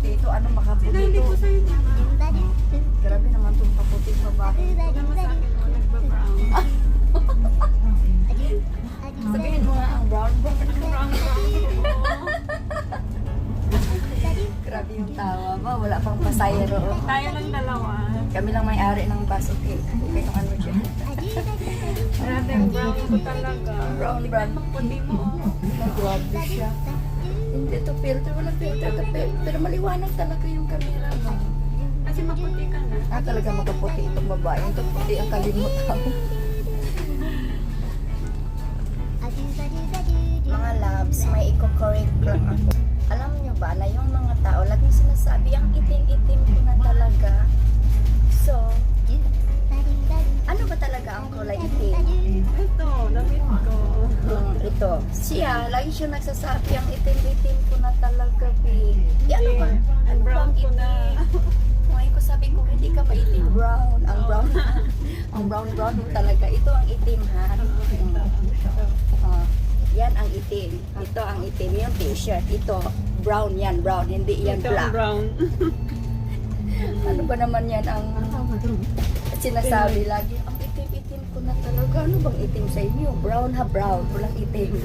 makaputi ito. Ano makaputi Hindi ito? ko sa'yo na. Grabe naman itong kaputi babae. Ito naman sa akin, oh, nagba-brown. Sabihin mo nga ang brown brown. Brown. Grabe yung tawa ba? Wala pang pasayro. Tayo lang dalawa. Kami lang may-ari ng baso cake. Okay, yung ano dyan. Grabe, brown ko talaga. Brown, brown. Puti mo. Grabe siya. Hindi ito filter. Walang filter ito. Pero maliwanag talaga yung camera mo. Kasi maputi ka na. Talaga makaputi itong babae. Itong puti ang kalimutan. Mga loves, may i-correct lang ako. Alam nyo ba na yung mga tao, laging sinasabi, ang itim-itim ko na talaga. So, ano ba talaga ang kulay itim? Ito, damit ko. Ito. Siya, lagi siya nagsasabi, ang itim-itim ko na talaga, babe. Ano ba? Ang brown ko na. Ngayon ko sabi ko, hindi ka pa itim brown. Ang brown, ang brown mo talaga. Ito ang itim, ha? Yan ang itim. Ito ang itim. Yung t-shirt. Ito, brown yan, brown. Hindi yan Ito ang black. brown. Ano ba naman yan ang sinasabi lagi? Ang itim-itim ko na talaga. Ano bang itim sa inyo? Brown ha, brown. Walang itim.